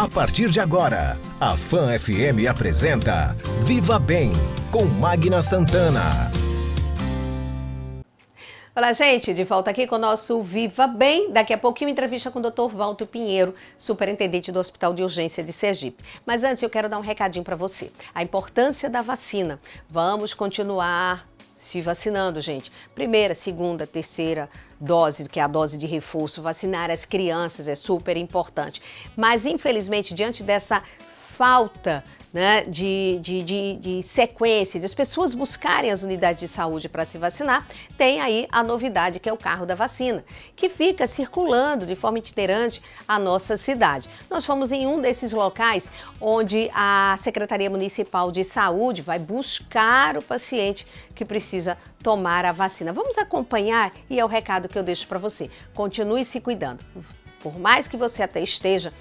A partir de agora, a Fan FM apresenta Viva Bem, com Magna Santana. Olá, gente, de volta aqui com o nosso Viva Bem. Daqui a pouquinho, entrevista com o Dr. Walter Pinheiro, superintendente do Hospital de Urgência de Sergipe. Mas antes, eu quero dar um recadinho para você. A importância da vacina. Vamos continuar se vacinando, gente. Primeira, segunda, terceira dose, que é a dose de reforço. Vacinar as crianças é super importante. Mas, infelizmente, diante dessa falta, né, de sequência, das pessoas buscarem as unidades de saúde para se vacinar, tem aí a novidade, que é o carro da vacina, que fica circulando de forma itinerante a nossa cidade. Nós fomos em um desses locais onde a Secretaria Municipal de Saúde vai buscar o paciente que precisa tomar a vacina. Vamos acompanhar e é o recado que eu deixo para você. Continue se cuidando. Por mais que você até esteja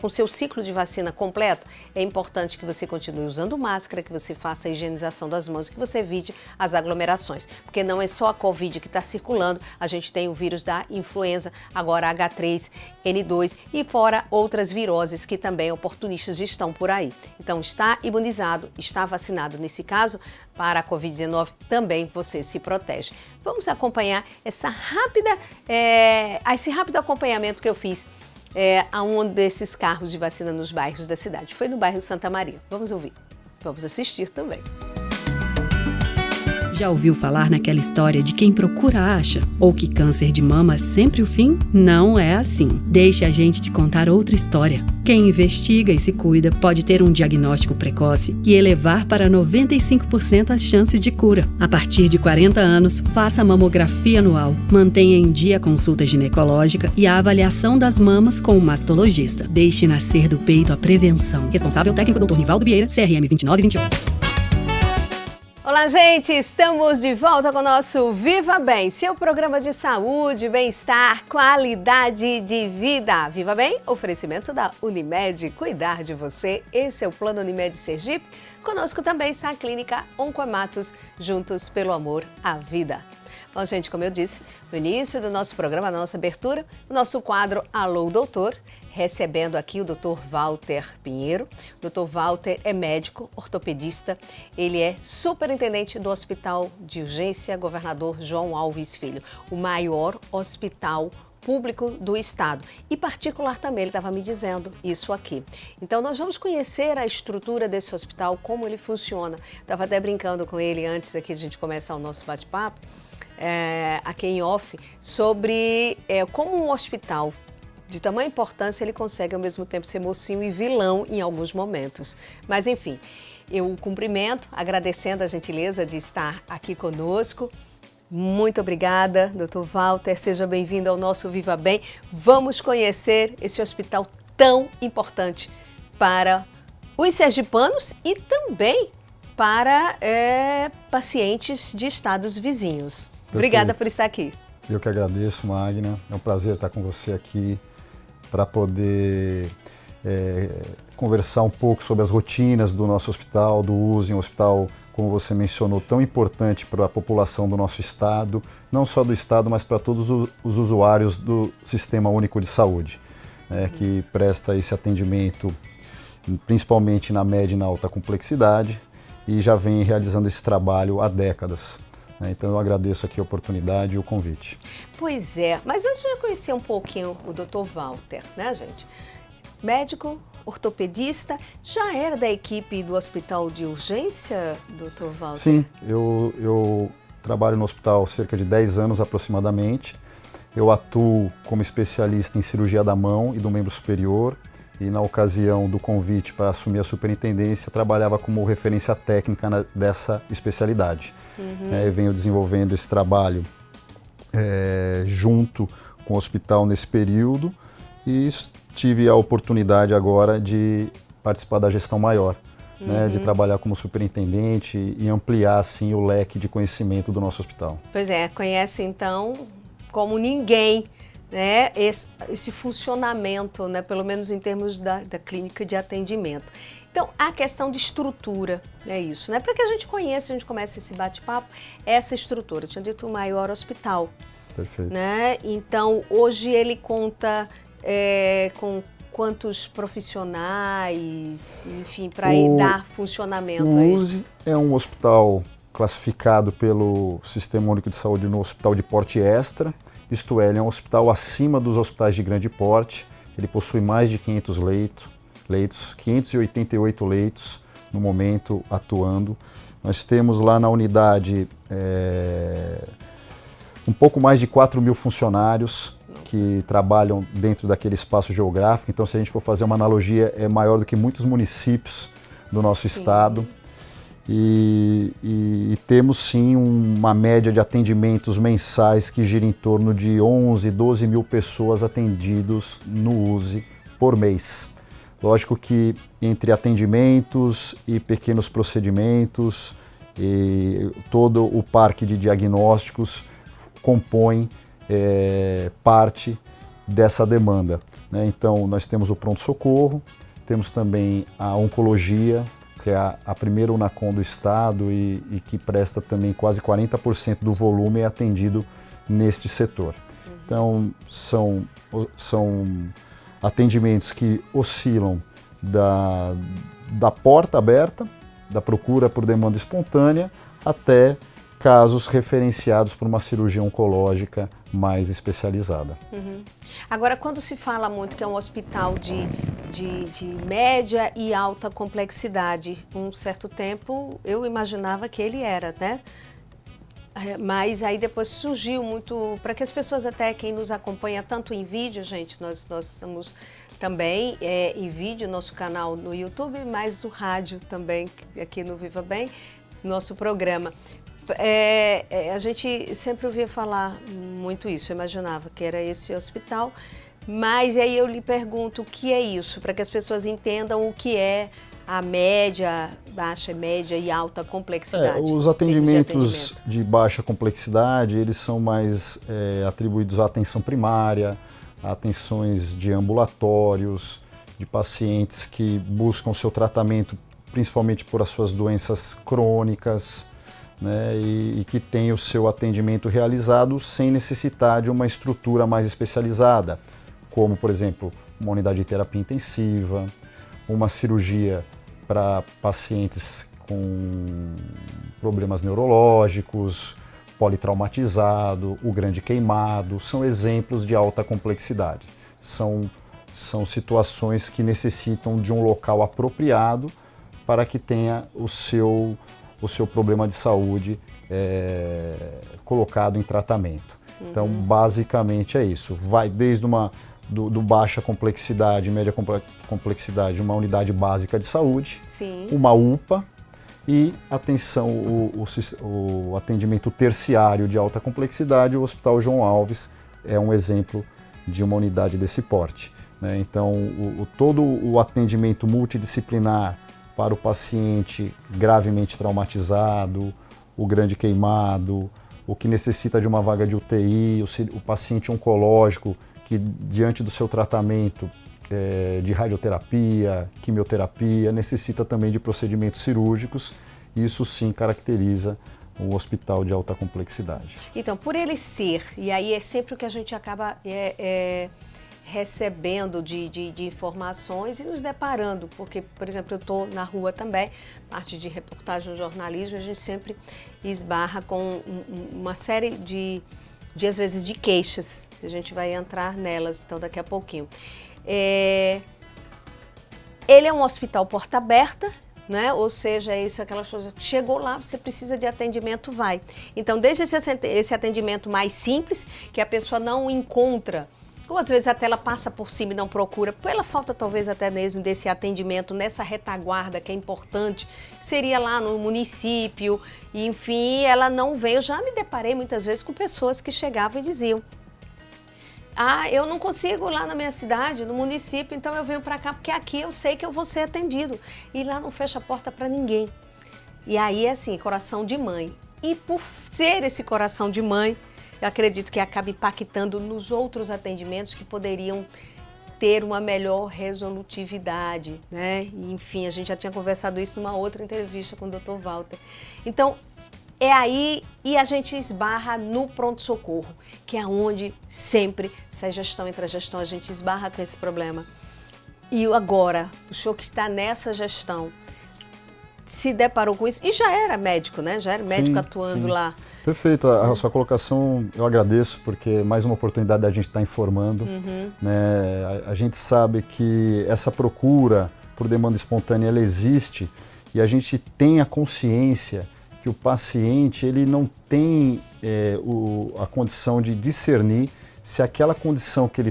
com seu ciclo de vacina completo, é importante que você continue usando máscara, que você faça a higienização das mãos, que você evite as aglomerações. Porque não é só a Covid que está circulando, a gente tem o vírus da influenza, agora H3N2 e fora outras viroses que também oportunistas estão por aí. Então, está imunizado, está vacinado nesse caso, para a Covid-19 também você se protege. Vamos acompanhar esse rápido acompanhamento que eu fiz a um desses carros de vacina nos bairros da cidade. Foi no bairro Santa Maria. Vamos ouvir. Vamos assistir também. Já ouviu falar naquela história de quem procura acha? Ou que câncer de mama é sempre o fim? Não é assim. Deixe a gente te contar outra história. Quem investiga e se cuida pode ter um diagnóstico precoce e elevar para 95% as chances de cura. A partir de 40 anos, faça a mamografia anual. Mantenha em dia a consulta ginecológica e a avaliação das mamas com o mastologista. Deixe nascer do peito a prevenção. Responsável técnico Dr. Nivaldo Vieira, CRM 2928. Olá, gente! Estamos de volta com o nosso Viva Bem, seu programa de saúde, bem-estar, qualidade de vida. Viva Bem, oferecimento da Unimed, cuidar de você. Esse é o Plano Unimed Sergipe. Conosco também está a Clínica Oncomatos, juntos pelo amor à vida. Bom, gente, como eu disse no início do nosso programa, na nossa abertura, o nosso quadro Alô Doutor, recebendo aqui o Dr. Walter Pinheiro. O Dr. Walter é médico, ortopedista, ele é superintendente do Hospital de Urgência Governador João Alves Filho, o maior hospital público do estado e particular também, ele estava me dizendo isso aqui. Então nós vamos conhecer a estrutura desse hospital, como ele funciona. Estava até brincando com ele antes aqui de a gente começar o nosso bate-papo, aqui em off, sobre como um hospital de tamanha importância ele consegue ao mesmo tempo ser mocinho e vilão em alguns momentos. Mas enfim, eu cumprimento, agradecendo a gentileza de estar aqui conosco. Muito obrigada, Dr. Walter, seja bem-vindo ao nosso Viva Bem. Vamos conhecer esse hospital tão importante para os sergipanos e também para pacientes de estados vizinhos. Perfeito. Obrigada por estar aqui. Eu que agradeço, Magna. É um prazer estar com você aqui para poder conversar um pouco sobre as rotinas do nosso hospital, do uso em um hospital, como você mencionou, tão importante para a população do nosso estado, não só do estado, mas para todos os usuários do Sistema Único de Saúde, que presta esse atendimento principalmente na média e na alta complexidade e já vem realizando esse trabalho há décadas. Então eu agradeço aqui a oportunidade e o convite. Pois é, mas antes de eu conhecer um pouquinho o Dr. Walter, né, gente? Médico, ortopedista, já era da equipe do Hospital de Urgência, Dr. Walter? Sim, eu trabalho no hospital há cerca de 10 anos aproximadamente. Eu atuo como especialista em cirurgia da mão e do membro superior. E na ocasião do convite para assumir a superintendência, trabalhava como referência técnica dessa especialidade. Eu venho desenvolvendo esse trabalho junto com o hospital nesse período e tive a oportunidade agora de participar da gestão maior, de trabalhar como superintendente e ampliar assim o leque de conhecimento do nosso hospital. Pois é, conhece então como ninguém, né, esse funcionamento, né, pelo menos em termos da clínica de atendimento. Então, a questão de estrutura, é isso, né? Para que a gente conheça, a gente comece esse bate-papo, essa estrutura. Eu tinha dito o maior hospital. Perfeito. Né? Então, hoje ele conta com quantos profissionais, enfim, para dar funcionamento o a ele? USE é um hospital classificado pelo Sistema Único de Saúde no hospital de porte extra, isto é, ele é um hospital acima dos hospitais de grande porte, ele possui mais de 500 leitos, 588 leitos no momento atuando. Nós temos lá na unidade um pouco mais de 4.000 funcionários que trabalham dentro daquele espaço geográfico, então se a gente for fazer uma analogia, é maior do que muitos municípios do nosso estado. E temos sim uma média de atendimentos mensais que gira em torno de 11, 12 mil pessoas atendidos no USE por mês. Lógico que entre atendimentos e pequenos procedimentos, e todo o parque de diagnósticos compõe parte dessa demanda, né? Então nós temos o pronto-socorro, temos também a oncologia, que é a primeira UNACOM do estado e que presta também quase 40% do volume é atendido neste setor. Então são atendimentos que oscilam da porta aberta, da procura por demanda espontânea, até casos referenciados por uma cirurgia oncológica mais especializada. Agora, quando se fala muito que é um hospital de média e alta complexidade, um certo tempo eu imaginava que ele era, né? Mas aí depois surgiu muito, para que as pessoas até, quem nos acompanha tanto em vídeo, gente, nós estamos também em vídeo, nosso canal no YouTube, mas o rádio também, aqui no Viva Bem, nosso programa. A gente sempre ouvia falar muito isso, eu imaginava que era esse hospital, mas aí eu lhe pergunto o que é isso, para que as pessoas entendam o que é a média, baixa, média e alta complexidade. Os atendimentos de baixa complexidade, eles são mais atribuídos à atenção primária, a atenções de ambulatórios, de pacientes que buscam seu tratamento principalmente por as suas doenças crônicas, né, e que tem o seu atendimento realizado sem necessitar de uma estrutura mais especializada, como, por exemplo, uma unidade de terapia intensiva, uma cirurgia para pacientes com problemas neurológicos, politraumatizado, o grande queimado, são exemplos de alta complexidade. São situações que necessitam de um local apropriado para que tenha o seu problema de saúde colocado em tratamento. Então, basicamente é isso. Vai desde do baixa complexidade, média complexidade, uma unidade básica de saúde, Sim. uma UPA e atenção, o atendimento terciário de alta complexidade, o Hospital João Alves é um exemplo de uma unidade desse porte, né? Então, todo o atendimento multidisciplinar para o paciente gravemente traumatizado, o grande queimado, o que necessita de uma vaga de UTI, o paciente oncológico que, diante do seu tratamento de radioterapia, quimioterapia, necessita também de procedimentos cirúrgicos, isso sim caracteriza um hospital de alta complexidade. Então, por ele ser, e aí é sempre o que a gente acaba recebendo de informações e nos deparando, porque, por exemplo, eu estou na rua também, parte de reportagem no jornalismo, a gente sempre esbarra com uma série de às vezes, de queixas, a gente vai entrar nelas, então, daqui a pouquinho. Ele é um hospital porta aberta, né? Ou seja, isso é aquela coisa, chegou lá, você precisa de atendimento, vai. Então, desde esse atendimento mais simples, que a pessoa não encontra, ou às vezes até ela passa por cima e não procura, pela falta talvez até mesmo desse atendimento nessa retaguarda que é importante, seria lá no município, e enfim, ela não vem. Eu já me deparei muitas vezes com pessoas que chegavam e diziam: eu não consigo lá na minha cidade, no município, então eu venho para cá porque aqui eu sei que eu vou ser atendido. E lá não fecha a porta para ninguém. E aí, assim, coração de mãe. E por ser esse coração de mãe, eu acredito que acaba impactando nos outros atendimentos que poderiam ter uma melhor resolutividade, né? E, enfim, a gente já tinha conversado isso numa outra entrevista com o Dr. Walter. Então, é aí, e a gente esbarra no pronto-socorro, que é onde sempre, essa gestão entre a gestão, a gente esbarra com esse problema. E agora, o senhor que está nessa gestão, se deparou com isso? E já era médico, né? Já era médico atuando lá. Perfeito, a sua colocação eu agradeço, porque é mais uma oportunidade da gente estar informando. Né? A gente sabe que essa procura por demanda espontânea, ela existe, e a gente tem a consciência que o paciente ele não tem a condição de discernir se aquela condição que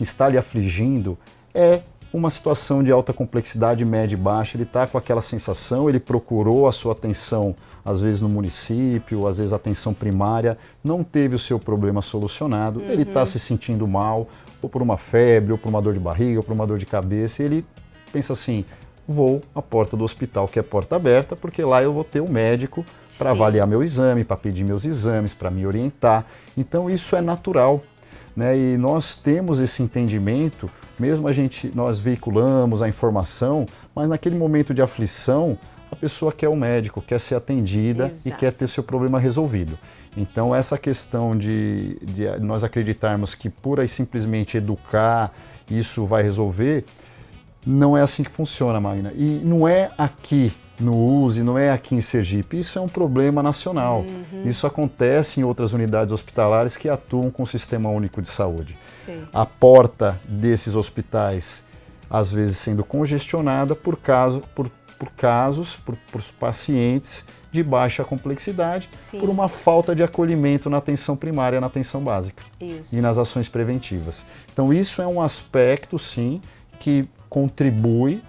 está lhe afligindo é uma situação de alta complexidade, média e baixa. Ele está com aquela sensação, ele procurou a sua atenção, às vezes no município, às vezes a atenção primária, não teve o seu problema solucionado, ele está se sentindo mal, ou por uma febre, ou por uma dor de barriga, ou por uma dor de cabeça, e ele pensa assim, vou à porta do hospital, que é porta aberta, porque lá eu vou ter um médico para avaliar meu exame, para pedir meus exames, para me orientar. Então isso é natural, né? E nós temos esse entendimento, mesmo nós veiculamos a informação, mas naquele momento de aflição, a pessoa quer o médico, quer ser atendida e quer ter seu problema resolvido. Então essa questão de nós acreditarmos que pura e simplesmente educar, isso vai resolver, não é assim que funciona, Magna. E não é aqui no USE, não é aqui em Sergipe, isso é um problema nacional. Isso acontece em outras unidades hospitalares que atuam com o Sistema Único de Saúde. A porta desses hospitais, às vezes, sendo congestionada por pacientes de baixa complexidade, por uma falta de acolhimento na atenção primária, na atenção básica e nas ações preventivas. Então isso é um aspecto, sim, que contribui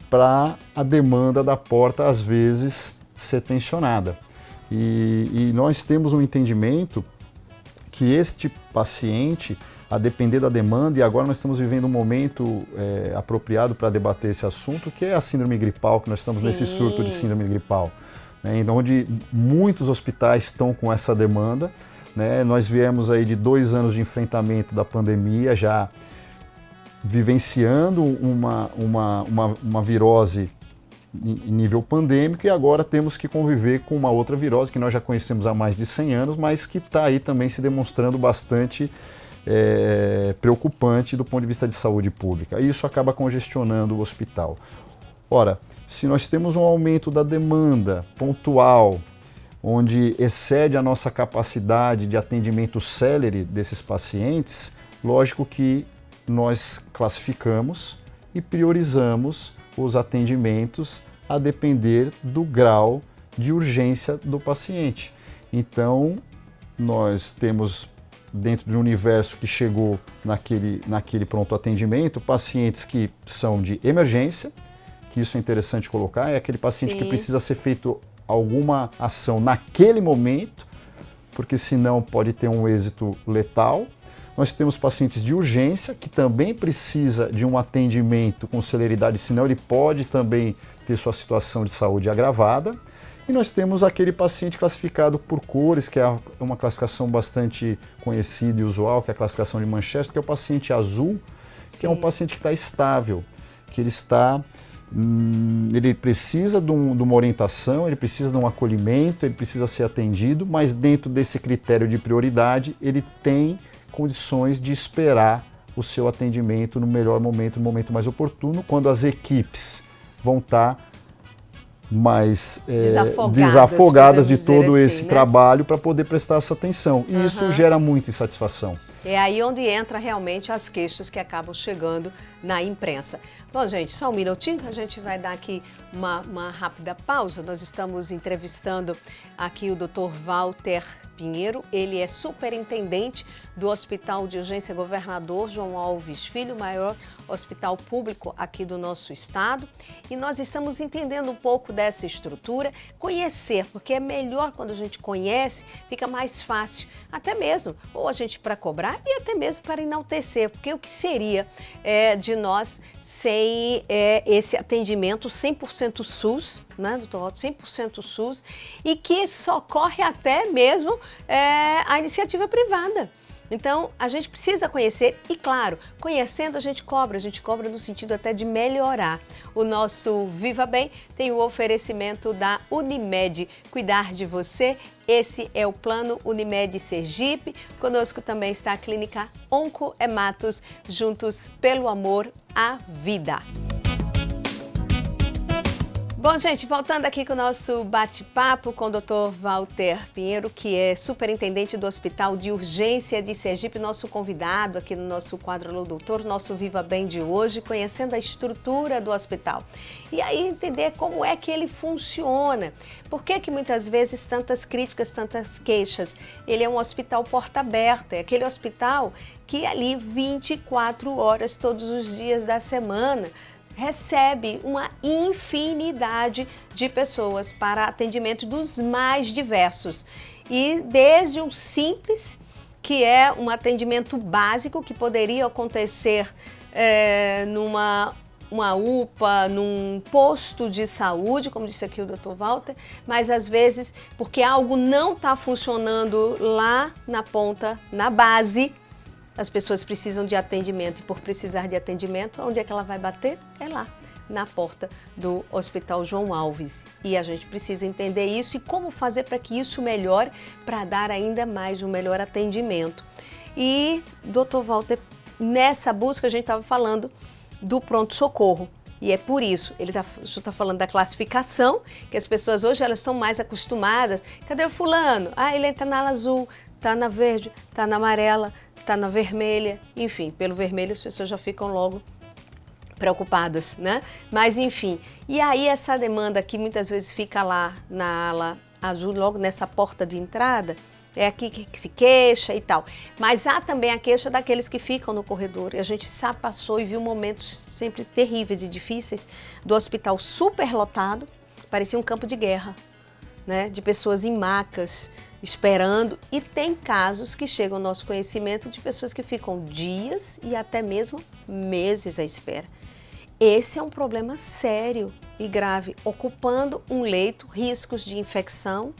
para a demanda da porta, às vezes, ser tensionada. E nós temos um entendimento que este paciente, a depender da demanda, e agora nós estamos vivendo um momento apropriado para debater esse assunto, que é a síndrome gripal, que nós estamos nesse surto de síndrome gripal, né, onde muitos hospitais estão com essa demanda, né? Nós viemos aí de 2 anos de enfrentamento da pandemia, já vivenciando uma virose em nível pandêmico, e agora temos que conviver com uma outra virose que nós já conhecemos há mais de 100 anos, mas que está aí também se demonstrando bastante preocupante do ponto de vista de saúde pública. E isso acaba congestionando o hospital. Ora, se nós temos um aumento da demanda pontual, onde excede a nossa capacidade de atendimento célere desses pacientes, lógico que nós classificamos e priorizamos os atendimentos a depender do grau de urgência do paciente. Então, nós temos, dentro de um universo que chegou naquele pronto atendimento, pacientes que são de emergência, que isso é interessante colocar, é aquele paciente que precisa ser feito alguma ação naquele momento, porque senão pode ter um êxito letal. Nós temos pacientes de urgência, que também precisa de um atendimento com celeridade, senão ele pode também ter sua situação de saúde agravada. E nós temos aquele paciente classificado por cores, que é uma classificação bastante conhecida e usual, que é a classificação de Manchester, que é o paciente azul, que é um paciente que está estável, que ele precisa de uma orientação, ele precisa de um acolhimento, ele precisa ser atendido, mas dentro desse critério de prioridade, ele tem condições de esperar o seu atendimento no melhor momento, no momento mais oportuno, quando as equipes vão estar mais desafogadas de todo assim, esse trabalho para poder prestar essa atenção. E isso gera muita insatisfação. É aí onde entra realmente as queixas que acabam chegando na imprensa. Bom, gente, só um minutinho, a gente vai dar aqui uma rápida pausa. Nós estamos entrevistando aqui o Dr. Walter Pinheiro. Ele é superintendente do Hospital de Urgência Governador João Alves Filho, o maior hospital público aqui do nosso estado. E nós estamos entendendo um pouco dessa estrutura, conhecer, porque é melhor quando a gente conhece, fica mais fácil, até mesmo, ou a gente para cobrar e até mesmo para enaltecer, porque o que seria de nós sem esse atendimento 100% SUS, né, doutor Walter, 100% SUS, e que socorre até mesmo a iniciativa privada. Então, a gente precisa conhecer e, claro, conhecendo a gente cobra no sentido até de melhorar. O nosso Viva Bem tem o oferecimento da Unimed, cuidar de você. Esse é o plano Unimed Sergipe. Conosco também está a Clínica Oncohematos, juntos pelo amor à vida. Bom, gente, voltando aqui com o nosso bate-papo com o Dr. Walter Pinheiro, que é superintendente do Hospital de Urgência de Sergipe, nosso convidado aqui no nosso quadro Alô Doutor, nosso Viva Bem de hoje, conhecendo a estrutura do hospital. E aí entender como é que ele funciona. Por que muitas vezes tantas críticas, tantas queixas? Ele é um hospital porta aberta, é aquele hospital que ali 24 horas todos os dias da semana recebe uma infinidade de pessoas para atendimento dos mais diversos. E desde o simples, que é um atendimento básico que poderia acontecer numa UPA, num posto de saúde, como disse aqui o Dr. Walter, mas às vezes, porque algo não está funcionando lá na ponta, na base, as pessoas precisam de atendimento e por precisar de atendimento, onde é que ela vai bater? É lá, na porta do Hospital João Alves. E a gente precisa entender isso e como fazer para que isso melhore, para dar ainda mais um melhor atendimento. E, Dr. Walter, nessa busca a gente estava falando do pronto-socorro. E é por isso, o senhor está falando da classificação, que as pessoas hoje elas estão mais acostumadas. Cadê o fulano? Ah, ele está na ala azul, está na verde, está na amarela, está na vermelha, enfim, pelo vermelho as pessoas já ficam logo preocupadas, né? Mas enfim, e aí essa demanda que muitas vezes fica lá na ala azul, logo nessa porta de entrada, é aqui que se queixa e tal. Mas há também a queixa daqueles que ficam no corredor. E a gente já passou e viu momentos sempre terríveis e difíceis do hospital superlotado, parecia um campo de guerra, né? De pessoas em macas, esperando, e tem casos que chegam ao nosso conhecimento de pessoas que ficam dias e até mesmo meses à espera. Esse é um problema sério e grave, ocupando um leito, riscos de infecção,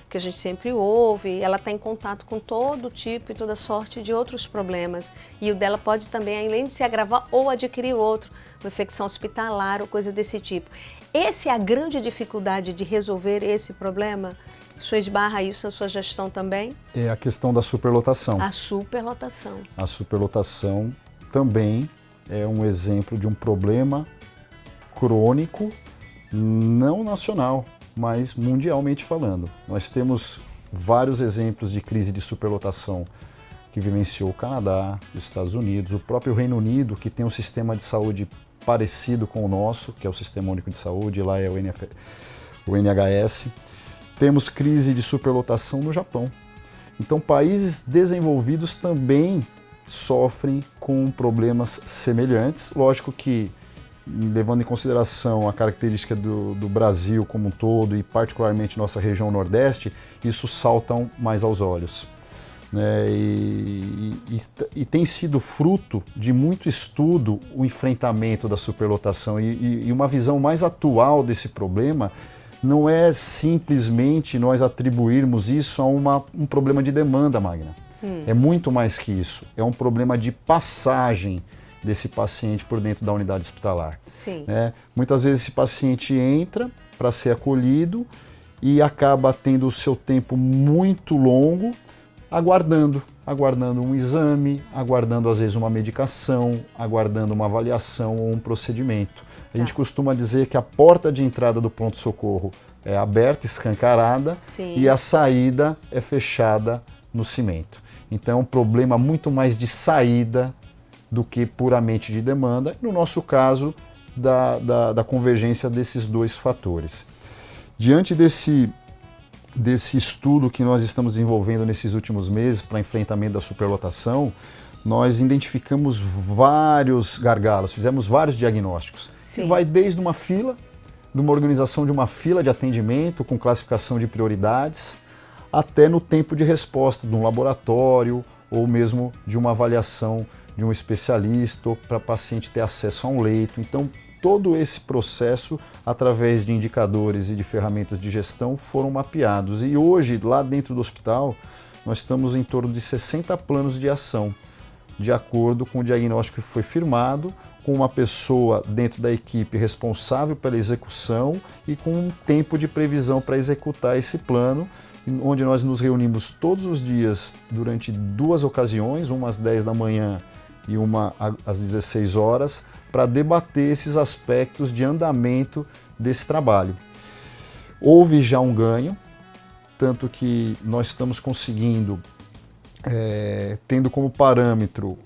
que a gente sempre ouve, ela está em contato com todo tipo e toda sorte de outros problemas. E o dela pode também, além de se agravar ou adquirir outro, uma infecção hospitalar ou coisa desse tipo. Essa é a grande dificuldade de resolver esse problema? O senhor esbarra isso na sua gestão também? É a questão da superlotação. A superlotação. A superlotação também é um exemplo de um problema crônico, não nacional, mas mundialmente falando. Nós temos vários exemplos de crise de superlotação que vivenciou o Canadá, os Estados Unidos, o próprio Reino Unido, que tem um sistema de saúde parecido com o nosso, que é o Sistema Único de Saúde, lá é o NHS. Temos crise de superlotação no Japão. Então, países desenvolvidos também sofrem com problemas semelhantes. Lógico que, levando em consideração a característica do Brasil como um todo e particularmente nossa região Nordeste, isso saltam mais aos olhos, né? E tem sido fruto de muito estudo o enfrentamento da superlotação e uma visão mais atual desse problema não é simplesmente nós atribuirmos isso a um problema de demanda, Magna. É muito mais que isso, é um problema de passagem desse paciente por dentro da unidade hospitalar. Sim. Muitas vezes esse paciente entra para ser acolhido e acaba tendo o seu tempo muito longo aguardando um exame, aguardando às vezes uma medicação, aguardando uma avaliação ou um procedimento. A gente costuma dizer que a porta de entrada do pronto-socorro é aberta, escancarada, Sim. e a saída é fechada no cimento. Então é um problema muito mais de saída do que puramente de demanda, no nosso caso, da convergência desses dois fatores. Diante desse estudo que nós estamos desenvolvendo nesses últimos meses para enfrentamento da superlotação, nós identificamos vários gargalos, fizemos vários diagnósticos. Sim. E vai desde uma fila, de uma organização de uma fila de atendimento com classificação de prioridades, até no tempo de resposta de um laboratório ou mesmo de uma avaliação de um especialista para o paciente ter acesso a um leito. Então, todo esse processo, através de indicadores e de ferramentas de gestão, foram mapeados. E hoje, lá dentro do hospital, nós estamos em torno de 60 planos de ação, de acordo com o diagnóstico que foi firmado, com uma pessoa dentro da equipe responsável pela execução e com um tempo de previsão para executar esse plano, onde nós nos reunimos todos os dias durante 2 ocasiões, uma às 10 da manhã e uma às 16 horas, para debater esses aspectos de andamento desse trabalho. Houve já um ganho, tanto que nós estamos conseguindo, tendo como parâmetro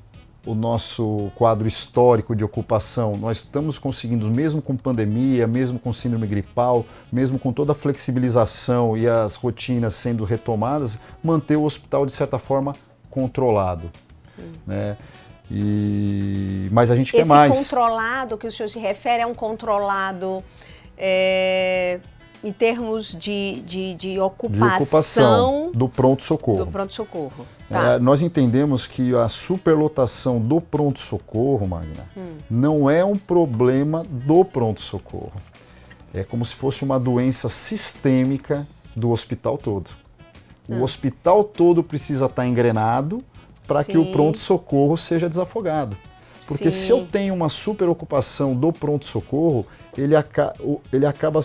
o nosso quadro histórico de ocupação, nós estamos conseguindo, mesmo com pandemia, mesmo com síndrome gripal, mesmo com toda a flexibilização e as rotinas sendo retomadas, manter o hospital, de certa forma, controlado. Né? Mas a gente quer mais. Esse controlado que o senhor se refere é um controlado em termos de ocupação do pronto-socorro. Do pronto-socorro. Tá. Nós entendemos que a superlotação do pronto-socorro, Magna, não é um problema do pronto-socorro. É como se fosse uma doença sistêmica do hospital todo. O hospital todo precisa estar engrenado para que o pronto-socorro seja desafogado. Porque se eu tenho uma superocupação do pronto-socorro, ele acaba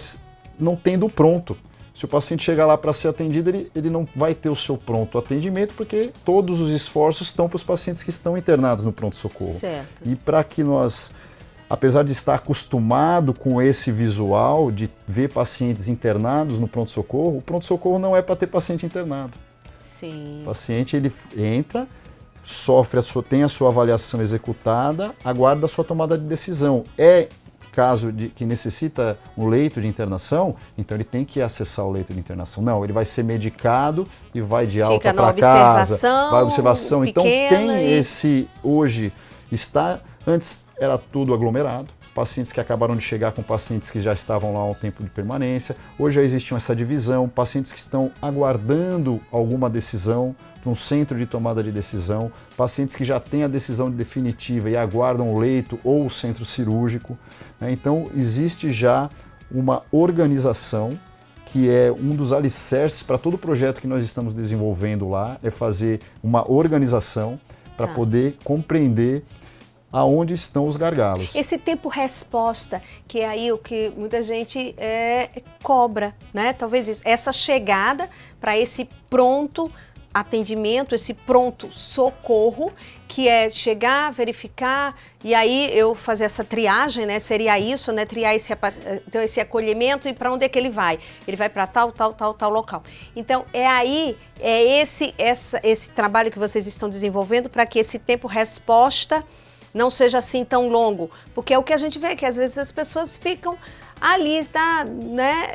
não tendo o pronto. Se o paciente chegar lá para ser atendido, ele não vai ter o seu pronto atendimento, porque todos os esforços estão para os pacientes que estão internados no pronto-socorro. Certo. E para que nós, apesar de estar acostumado com esse visual de ver pacientes internados no pronto-socorro, o pronto-socorro não é para ter paciente internado. Sim. O paciente, ele entra, tem a sua avaliação executada, aguarda a sua tomada de decisão. Caso que necessita um leito de internação, então ele tem que acessar o leito de internação. Não, ele vai ser medicado e vai de alta para casa, vai observação. Então tem hoje antes era tudo aglomerado, pacientes que acabaram de chegar com pacientes que já estavam lá há um tempo de permanência. Hoje já existe essa divisão, pacientes que estão aguardando alguma decisão para um centro de tomada de decisão, pacientes que já têm a decisão definitiva e aguardam o leito ou o centro cirúrgico. Então existe já uma organização que é um dos alicerces para todo o projeto que nós estamos desenvolvendo lá, é fazer uma organização para poder compreender aonde estão os gargalos. Esse tempo-resposta, que é aí o que muita gente cobra, né? Talvez essa chegada para esse pronto atendimento, esse pronto socorro, que é chegar, verificar e aí eu fazer essa triagem, né? Seria isso, né? Triar esse acolhimento e para onde é que ele vai? Ele vai para tal local. Então esse trabalho que vocês estão desenvolvendo para que esse tempo-resposta não seja assim tão longo, porque é o que a gente vê, que às vezes as pessoas ficam ali, né?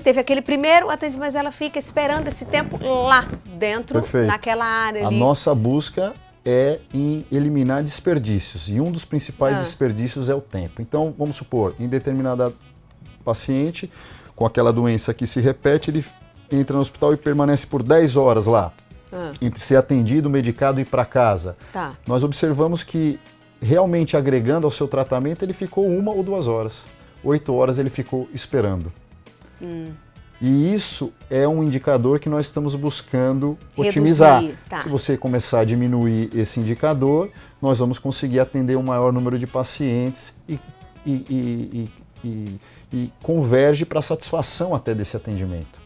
Teve aquele primeiro atendimento, mas ela fica esperando esse tempo lá dentro, Perfeito. Naquela área ali. A nossa busca é em eliminar desperdícios, e um dos principais desperdícios é o tempo. Então, vamos supor, em determinada paciente, com aquela doença que se repete, ele entra no hospital e permanece por 10 horas lá. Entre ser atendido, medicado e ir para casa. Tá. Nós observamos que, realmente agregando ao seu tratamento, ele ficou 1 ou 2 horas. 8 horas ele ficou esperando. E isso é um indicador que nós estamos buscando otimizar. Tá. Se você começar a diminuir esse indicador, nós vamos conseguir atender um maior número de pacientes e converge para a satisfação até desse atendimento.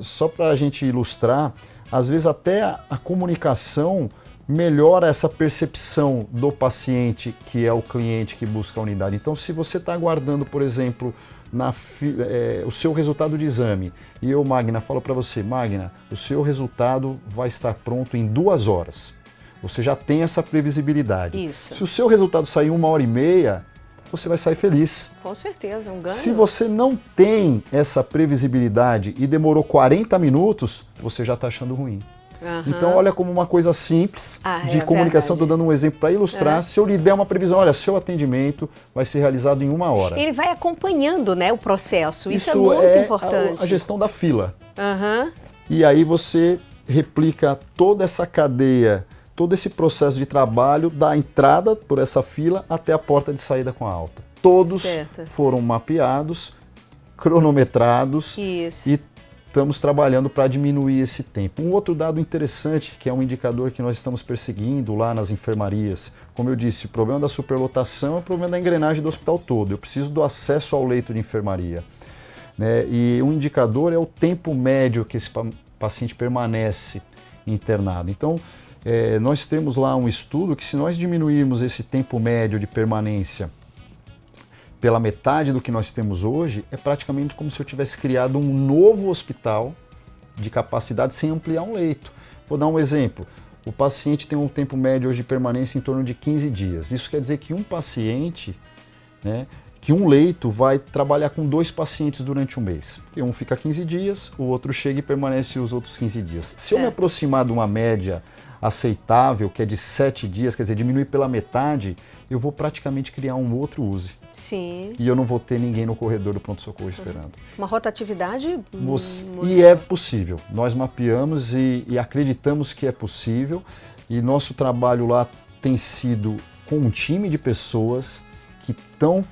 Só para a gente ilustrar, às vezes até a comunicação melhora essa percepção do paciente, que é o cliente que busca a unidade. Então, se você está aguardando, por exemplo, o seu resultado de exame, e eu, Magna, falo para você, Magna, o seu resultado vai estar pronto em 2 horas. Você já tem essa previsibilidade. Isso. Se o seu resultado sair 1h30, você vai sair feliz. Com certeza, um ganho. Se você não tem essa previsibilidade e demorou 40 minutos, você já está achando ruim. Então, olha como uma coisa simples de comunicação, estou dando um exemplo para ilustrar. Se eu lhe der uma previsão, olha, seu atendimento vai ser realizado em 1 hora. Ele vai acompanhando, né, o processo, isso é muito importante. A gestão da fila. E aí você replica toda essa cadeia, todo esse processo de trabalho da entrada por essa fila até a porta de saída com a alta. Todos foram mapeados, cronometrados e estamos trabalhando para diminuir esse tempo. Um outro dado interessante, que é um indicador que nós estamos perseguindo lá nas enfermarias, como eu disse, o problema da superlotação é o problema da engrenagem do hospital todo. Eu preciso do acesso ao leito de enfermaria, né? E um indicador é o tempo médio que esse paciente permanece internado. Então, nós temos lá um estudo que, se nós diminuirmos esse tempo médio de permanência pela metade do que nós temos hoje, é praticamente como se eu tivesse criado um novo hospital de capacidade sem ampliar um leito. Vou dar um exemplo. O paciente tem um tempo médio hoje de permanência em torno de 15 dias. Isso quer dizer que um paciente, né, que um leito vai trabalhar com 2 pacientes durante um mês. E um fica 15 dias, o outro chega e permanece os outros 15 dias. Se eu me aproximar de uma média aceitável, que é de 7 dias, quer dizer, diminuir pela metade, eu vou praticamente criar um outro USE. Sim. E eu não vou ter ninguém no corredor do pronto-socorro esperando. Uma rotatividade E é possível. Nós mapeamos e acreditamos que é possível. E nosso trabalho lá tem sido com um time de pessoas que estão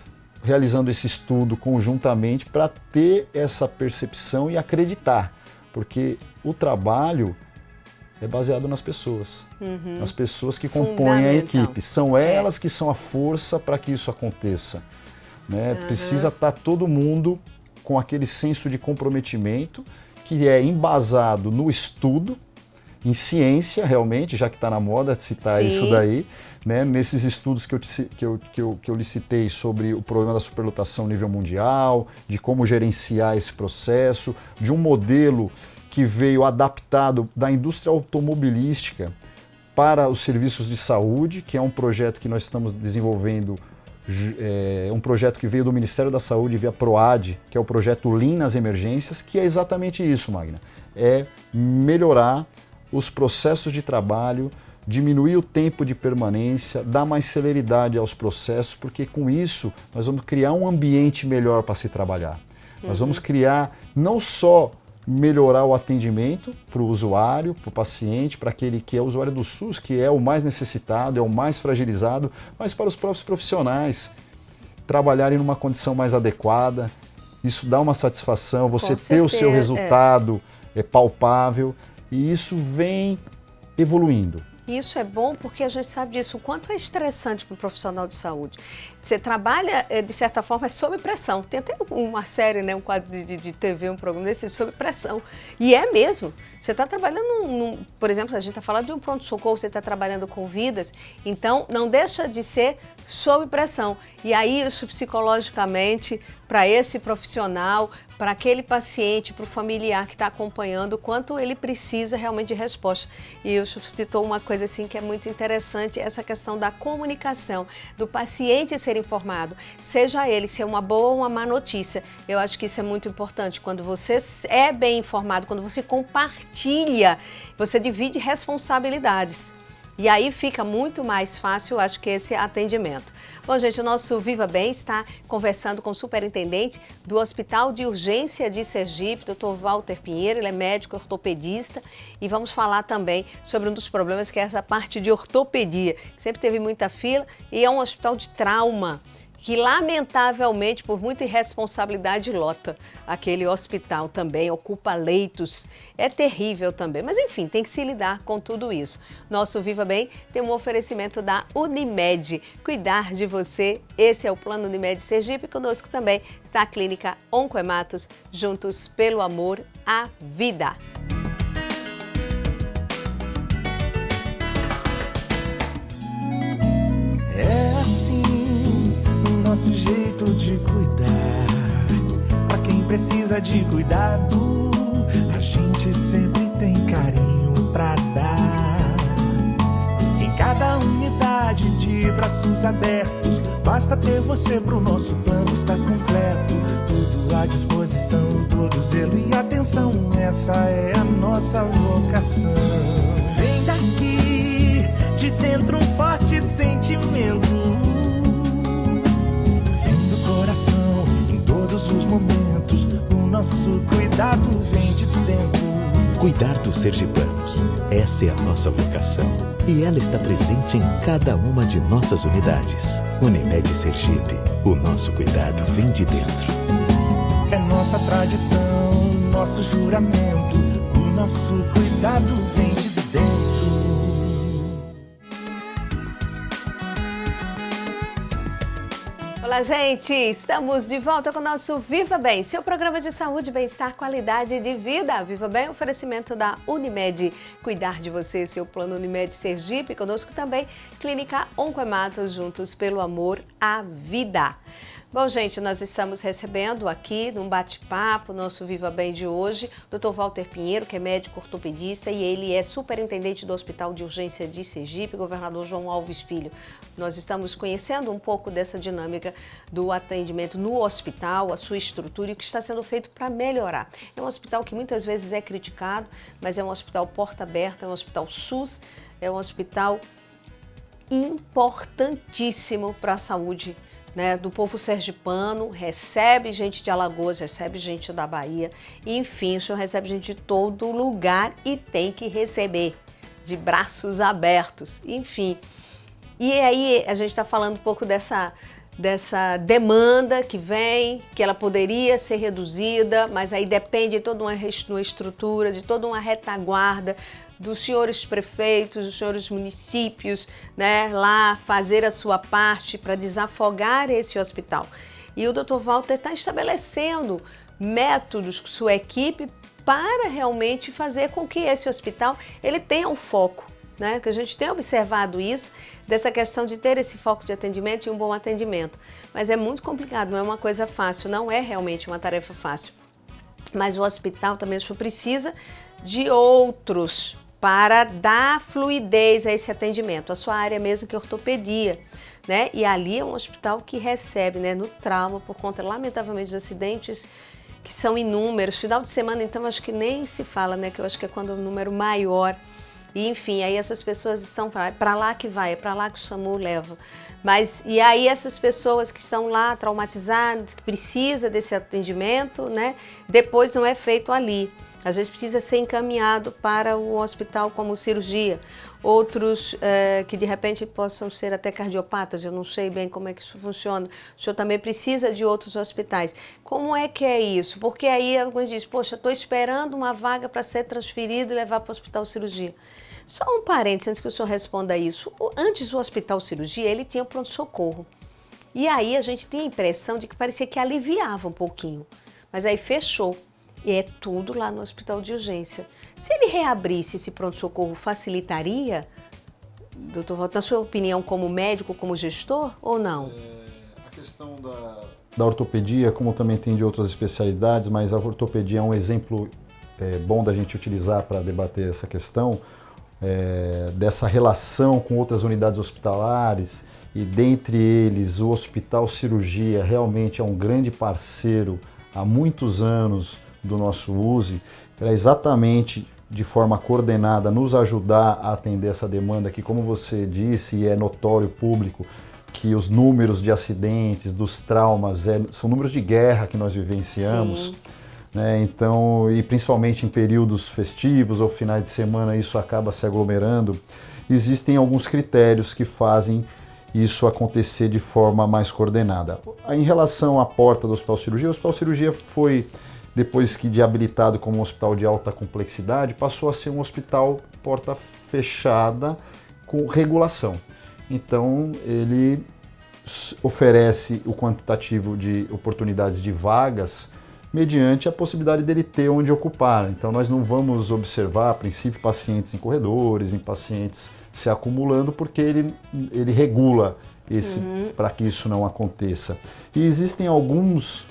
realizando esse estudo conjuntamente para ter essa percepção e acreditar. Porque o trabalho é baseado nas pessoas, nas pessoas que compõem a equipe. São elas que são a força para que isso aconteça, né? Precisa estar todo mundo com aquele senso de comprometimento que é embasado no estudo, em ciência realmente, já que está na moda citar isso daí, né? Nesses estudos que eu lhe citei sobre o problema da superlotação a nível mundial, de como gerenciar esse processo, de um modelo que veio adaptado da indústria automobilística para os serviços de saúde, que é um projeto que nós estamos desenvolvendo, um projeto que veio do Ministério da Saúde via PROAD, que é o projeto Lean nas emergências, que é exatamente isso, Magna. É melhorar os processos de trabalho, diminuir o tempo de permanência, dar mais celeridade aos processos, porque com isso nós vamos criar um ambiente melhor para se trabalhar. Nós vamos criar não só melhorar o atendimento para o usuário, para o paciente, para aquele que é o usuário do SUS, que é o mais necessitado, é o mais fragilizado, mas para os próprios profissionais trabalharem numa condição mais adequada. Isso dá uma satisfação, você ter o seu resultado palpável, e isso vem evoluindo. Isso é bom porque a gente sabe disso, o quanto é estressante para um profissional de saúde. Você trabalha, de certa forma, sob pressão. Tem até uma série, né, um quadro de TV, um programa desse, sob pressão. E é mesmo. Você está trabalhando, por exemplo, a gente está falando de um pronto-socorro, você está trabalhando com vidas, então não deixa de ser sob pressão. E aí isso psicologicamente, para esse profissional, para aquele paciente, para o familiar que está acompanhando, o quanto ele precisa realmente de resposta. E o Chuf citou uma coisa assim que é muito interessante, essa questão da comunicação, do paciente ser informado, seja ele se é uma boa ou uma má notícia. Eu acho que isso é muito importante. Quando você é bem informado, quando você compartilha, você divide responsabilidades. E aí fica muito mais fácil, eu acho que esse atendimento. Bom, gente, o nosso Viva Bem está conversando com o superintendente do Hospital de Urgência de Sergipe, Dr. Walter Pinheiro, ele é médico ortopedista, e vamos falar também sobre um dos problemas que é essa parte de ortopedia, que sempre teve muita fila, e é um hospital de trauma, que lamentavelmente, por muita irresponsabilidade, lota aquele hospital também, ocupa leitos, é terrível também. Mas enfim, tem que se lidar com tudo isso. Nosso Viva Bem tem um oferecimento da Unimed, cuidar de você, esse é o Plano Unimed Sergipe, conosco também está a Clínica Oncohematos, juntos pelo amor à vida. Nosso jeito de cuidar, pra quem precisa de cuidado, a gente sempre tem carinho pra dar. Em cada unidade de braços abertos, basta ter você pro nosso plano estar completo. Tudo à disposição, todo zelo e atenção, essa é a nossa vocação. Vem daqui, de dentro um forte sentimento, em todos os momentos, o nosso cuidado vem de dentro. Cuidar dos sergipanos, essa é a nossa vocação. E ela está presente em cada uma de nossas unidades. Unimed Sergipe, o nosso cuidado vem de dentro. É nossa tradição, nosso juramento, o nosso cuidado vem de dentro. Olá, gente! Estamos de volta com o nosso Viva Bem, seu programa de saúde, bem-estar, qualidade de vida. Viva Bem, oferecimento da Unimed. Cuidar de você, seu plano Unimed Sergipe. Conosco também, Clínica Oncoematos, juntos pelo amor à vida. Bom, gente, nós estamos recebendo aqui num bate-papo, nosso Viva Bem de hoje, o Dr. Walter Pinheiro, que é médico ortopedista e ele é superintendente do Hospital de Urgência de Sergipe, governador João Alves Filho. Nós estamos conhecendo um pouco dessa dinâmica do atendimento no hospital, a sua estrutura e o que está sendo feito para melhorar. É um hospital que muitas vezes é criticado, mas é um hospital porta aberta, é um hospital SUS, é um hospital importantíssimo para a saúde, né, do povo sergipano, recebe gente de Alagoas, recebe gente da Bahia, enfim, o senhor recebe gente de todo lugar e tem que receber de braços abertos, enfim. E aí a gente está falando um pouco dessa demanda que vem, que ela poderia ser reduzida, mas aí depende de toda uma estrutura, de toda uma retaguarda, dos senhores prefeitos, dos senhores municípios, né, lá fazer a sua parte para desafogar esse hospital. E o Dr. Walter está estabelecendo métodos com sua equipe para realmente fazer com que esse hospital ele tenha um foco, né, que a gente tem observado isso, dessa questão de ter esse foco de atendimento e um bom atendimento. Mas é muito complicado, não é uma coisa fácil, não é realmente uma tarefa fácil. Mas o hospital também precisa de outros para dar fluidez a esse atendimento. A sua área mesmo que é ortopedia, né? E ali é um hospital que recebe, né, no trauma, por conta, lamentavelmente, de acidentes que são inúmeros. Final de semana, então, acho que nem se fala, né? Que eu acho que é quando o número maior. E, enfim, aí essas pessoas estão para lá que vai, é para lá que o SAMU leva. Mas, e aí essas pessoas que estão lá traumatizadas, que precisam desse atendimento, né? Depois não é feito ali. Às vezes precisa ser encaminhado para um hospital como cirurgia. Outros que de repente possam ser até cardiopatas, eu não sei bem como é que isso funciona. O senhor também precisa de outros hospitais. Como é que é isso? Porque aí alguns dizem, poxa, estou esperando uma vaga para ser transferido e levar para o hospital cirurgia. Só um parênteses antes que o senhor responda isso. Antes o hospital cirurgia, ele tinha pronto-socorro. E aí a gente tinha a impressão de que parecia que aliviava um pouquinho. Mas aí fechou. E é tudo lá no hospital de urgência. Se ele reabrisse esse pronto-socorro, facilitaria, doutor Walter, na sua opinião, como médico, como gestor, ou não? A questão da ortopedia, como também tem de outras especialidades, mas a ortopedia é um exemplo bom da gente utilizar para debater essa questão, dessa relação com outras unidades hospitalares, e dentre eles o Hospital Cirurgia realmente é um grande parceiro há muitos anos do nosso USE, para exatamente de forma coordenada nos ajudar a atender essa demanda que, como você disse, e é notório público, que os números de acidentes, dos traumas, são números de guerra que nós vivenciamos, né? Então, e principalmente em períodos festivos ou finais de semana, isso acaba se aglomerando. Existem alguns critérios que fazem isso acontecer de forma mais coordenada. Em relação à porta do Hospital Cirurgia, o Hospital Cirurgia foi, depois que de habilitado como um hospital de alta complexidade, passou a ser um hospital porta fechada com regulação. Então, ele oferece o quantitativo de oportunidades de vagas mediante a possibilidade dele ter onde ocupar. Então, nós não vamos observar, a princípio, pacientes em corredores, em pacientes se acumulando, porque ele regula para que isso não aconteça. E existem alguns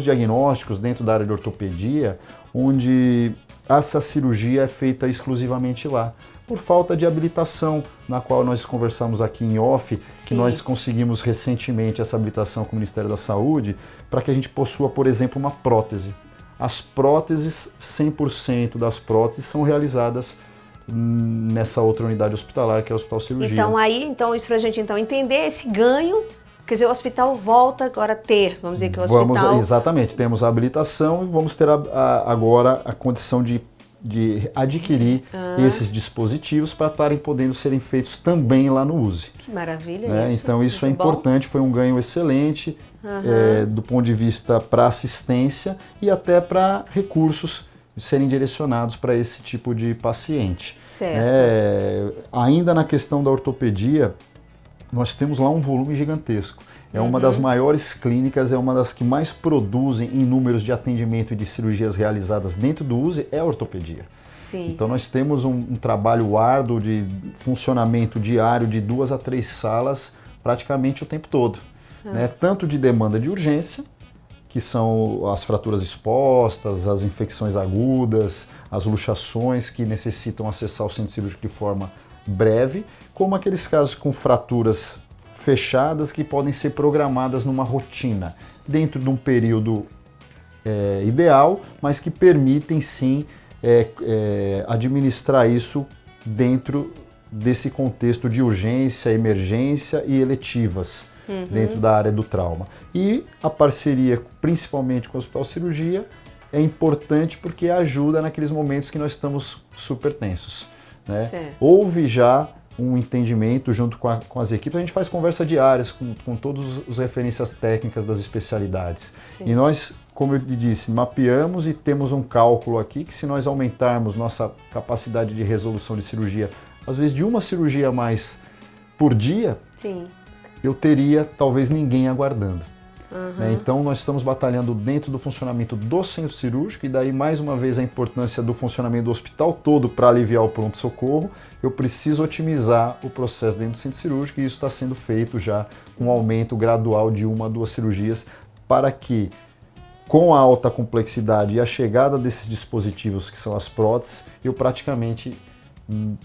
diagnósticos dentro da área de ortopedia onde essa cirurgia é feita exclusivamente lá, por falta de habilitação, na qual nós conversamos aqui em off, que nós conseguimos recentemente essa habilitação com o Ministério da Saúde, para que a gente possua, por exemplo, uma prótese. As próteses, 100% das próteses são realizadas nessa outra unidade hospitalar, que é o Hospital Cirurgia. Então isso para a gente entender esse ganho. Quer dizer, o hospital volta agora a ter, vamos dizer que o hospital... Exatamente, temos a habilitação e vamos ter agora a condição de de adquirir esses dispositivos para estarem podendo serem feitos também lá no USE. Que maravilha, né? isso. Então isso muito é importante, foi um ganho excelente do ponto de vista para assistência e até para recursos serem direcionados para esse tipo de paciente. Certo. Ainda na questão da ortopedia, nós temos lá um volume gigantesco. É uma das maiores clínicas, é uma das que mais produzem em números de atendimento e de cirurgias realizadas dentro do USE, é a ortopedia. Sim. Então nós temos um trabalho árduo de funcionamento diário de 2 a 3 salas praticamente o tempo todo. Né? Tanto de demanda de urgência, que são as fraturas expostas, as infecções agudas, as luxações que necessitam acessar o centro cirúrgico de forma breve, como aqueles casos com fraturas fechadas que podem ser programadas numa rotina, dentro de um período ideal, mas que permitem sim administrar isso dentro desse contexto de urgência, emergência e eletivas dentro da área do trauma. E a parceria, principalmente com o Hospital Cirurgia, é importante porque ajuda naqueles momentos que nós estamos super tensos. Né? Houve já um entendimento junto com as equipes, a gente faz conversa diárias com todas as referências técnicas das especialidades. Sim. E nós, como eu disse, mapeamos e temos um cálculo aqui que se nós aumentarmos nossa capacidade de resolução de cirurgia, às vezes de uma cirurgia a mais por dia, sim, eu teria talvez ninguém aguardando. Né? Então nós estamos batalhando dentro do funcionamento do centro cirúrgico e daí mais uma vez a importância do funcionamento do hospital todo para aliviar o pronto-socorro. Eu preciso otimizar o processo dentro do centro cirúrgico e isso está sendo feito já com um aumento gradual de 1 a 2 cirurgias para que com a alta complexidade e a chegada desses dispositivos que são as próteses, eu praticamente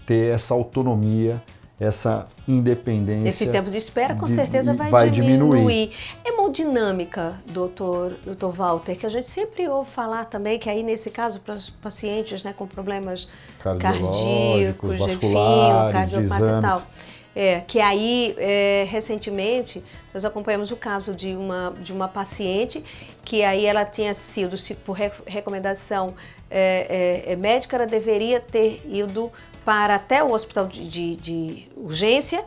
ter essa autonomia, essa independência. Esse tempo de espera com certeza vai diminuir. Hemodinâmica, doutor Walter, que a gente sempre ouve falar também, que aí nesse caso para os pacientes, né, com problemas cardíacos, vasculares, cardiopata e tal. Que aí, recentemente, nós acompanhamos o caso de uma paciente que aí ela tinha sido, por recomendação médica, ela deveria ter ido para até o hospital de urgência,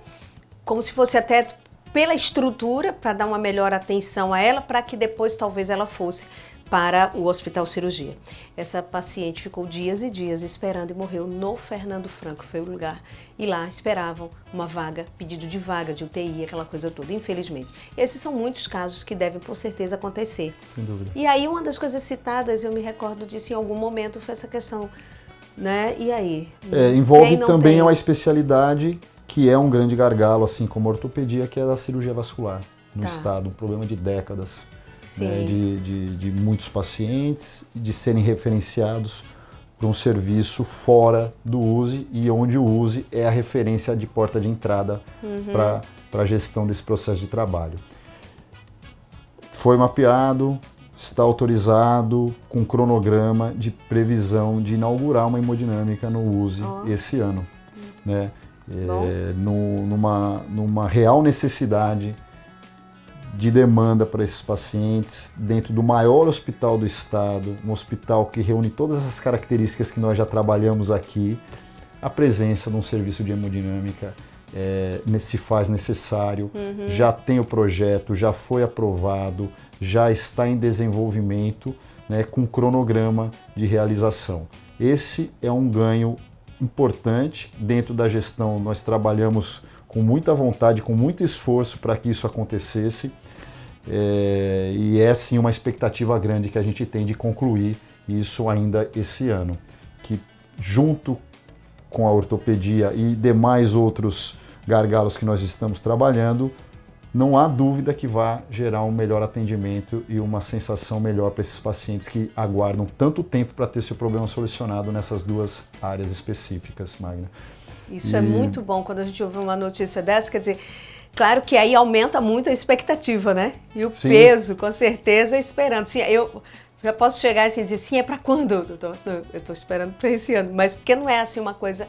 como se fosse até pela estrutura, para dar uma melhor atenção a ela, para que depois talvez ela fosse para o hospital cirurgia. Essa paciente ficou dias e dias esperando e morreu no Fernando Franco, foi o lugar. E lá esperavam uma vaga, pedido de vaga, de UTI, aquela coisa toda, infelizmente. Esses são muitos casos que devem, por certeza, acontecer. Sem dúvida. E aí, uma das coisas citadas, eu me recordo disso em algum momento, foi essa questão, né? E aí? Envolve também uma especialidade que é um grande gargalo, assim como a ortopedia, que é a cirurgia vascular no estado, um problema de décadas. Né, de muitos pacientes, de serem referenciados para um serviço fora do USE e onde o USE é a referência de porta de entrada para a gestão desse processo de trabalho. Foi mapeado, está autorizado com cronograma de previsão de inaugurar uma hemodinâmica no USE esse ano. Né, numa real necessidade de demanda para esses pacientes, dentro do maior hospital do estado, um hospital que reúne todas essas características que nós já trabalhamos aqui, a presença de um serviço de hemodinâmica se faz necessário, já tem o projeto, já foi aprovado, já está em desenvolvimento, né, com cronograma de realização. Esse é um ganho importante. Dentro da gestão nós trabalhamos com muita vontade, com muito esforço para que isso acontecesse. E é sim uma expectativa grande que a gente tem de concluir isso ainda esse ano, que junto com a ortopedia e demais outros gargalos que nós estamos trabalhando, não há dúvida que vai gerar um melhor atendimento e uma sensação melhor para esses pacientes que aguardam tanto tempo para ter seu problema solucionado nessas duas áreas específicas, Magna. Isso é muito bom quando a gente ouve uma notícia dessa, quer dizer, claro que aí aumenta muito a expectativa, né? E o peso, com certeza, esperando. Sim, eu já posso chegar assim e dizer, sim, é para quando, doutor? Eu estou esperando para esse ano, mas porque não é assim uma coisa